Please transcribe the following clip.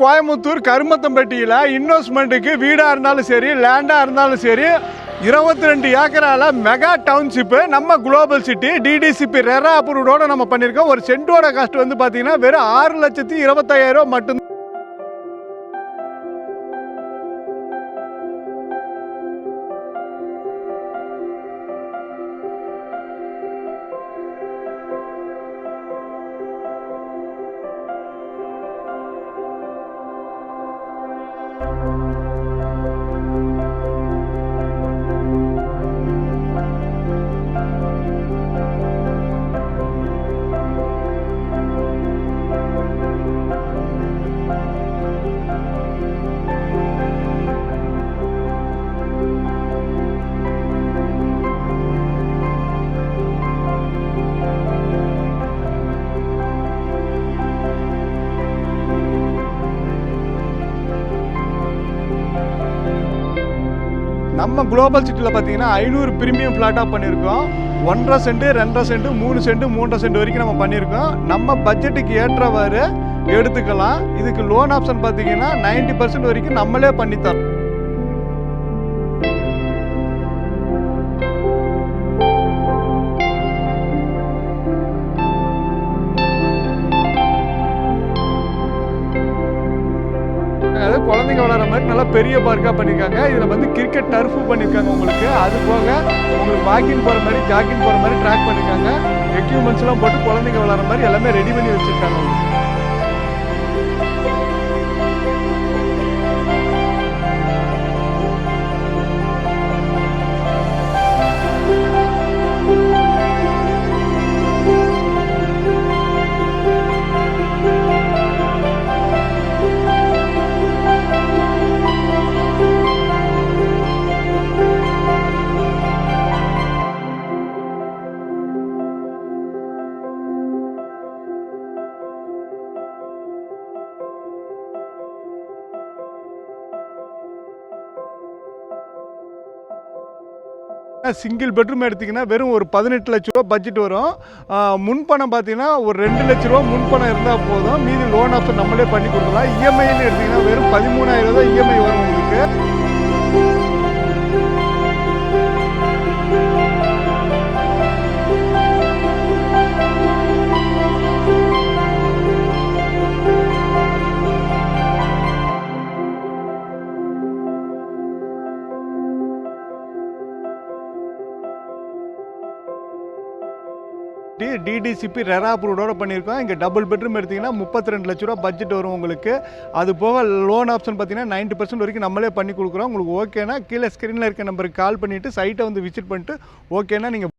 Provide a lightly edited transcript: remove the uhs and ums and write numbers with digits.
கோயம்புத்தூர் கருமத்தம்பட்டியில் இன்வெஸ்ட்மெண்ட்டுக்கு வீடாக இருந்தாலும் சரி லேண்டாக இருந்தாலும் சரி 22 ஏக்கரால் மெகா டவுன்ஷிப்பு நம்ம குளோபல் சிட்டி டிடிசிபி ரெரா அப்ரூவோட நம்ம பண்ணியிருக்கோம். ஒரு சென்ட்டோட காஸ்ட் வந்து பார்த்தீங்கன்னா வெறும் 6,25,000 மட்டும். நம்ம குளோபல் சிட்டியில் பார்த்தீங்கன்னா 500 பிரீமியம் ஃப்ளாட்டாக பண்ணியிருக்கோம். 1.5 சென்ட் 2.5 சென்ட் 3 சென்ட் 3.5 சென்ட் வரைக்கும் நம்ம பண்ணியிருக்கோம். நம்ம பட்ஜெட்டுக்கு ஏற்றவாறு எடுத்துக்கலாம். இதுக்கு லோன் ஆப்ஷன் பார்த்தீங்கன்னா 90% வரைக்கும் நம்மளே பண்ணித்தரோம். அதாவது குழந்தைங்க விளாட்ற மாதிரி நல்லா பெரிய பார்க்காக பண்ணியிருக்காங்க. இதில் வந்து கிரிக்கெட் டர்ஃபு பண்ணியிருக்காங்க உங்களுக்கு. அது போக உங்களுக்கு வாக்கிங் போகிற மாதிரி ஜாக்கிங் போகிற மாதிரி ட்ராக் பண்ணியிருக்காங்க. எக்யூப்மெண்ட்ஸ்லாம் போட்டு குழந்தைங்க விளாட்ற மாதிரி எல்லாமே ரெடி பண்ணி வச்சுருக்காங்க உங்களுக்கு. சிங்கிள் பெட்ரூம் எடுத்திங்கன்னா வெறும் ஒரு 18 லட்ச ரூபா பட்ஜெட் வரும். முன்பணம் பார்த்தீங்கன்னா ஒரு 2 லட்ச ரூபா முன்பணம் இருந்தால் போதும். மீதி லோன் ஆப்ஷன் நம்மளே பண்ணி கொடுக்கலாம். இஎம்ஐன்னு எடுத்திங்கன்னா வெறும் 13,000 தான் இஎம்ஐ வரும் உங்களுக்கு. டிடிசிபி ரெரா அப்ரூவோட பண்ணியிருக்கோம். இங்கே டபுள் பெட்ரூம் எடுத்திங்கன்னா 32 லட்ச ரூபா பட்ஜெட் வரும் உங்களுக்கு. அது போக லோன் ஆப்ஷன் பார்த்தீங்கன்னா 90% வரைக்கும் நம்மளே பண்ணி கொடுக்குறோம். உங்களுக்கு ஓகேனா கீழே ஸ்க்ரீனில் இருக்க நம்பருக்கு கால் பண்ணிவிட்டு சைட்டை வந்து விசிட் பண்ணிட்டு ஓகேனா நீங்கள்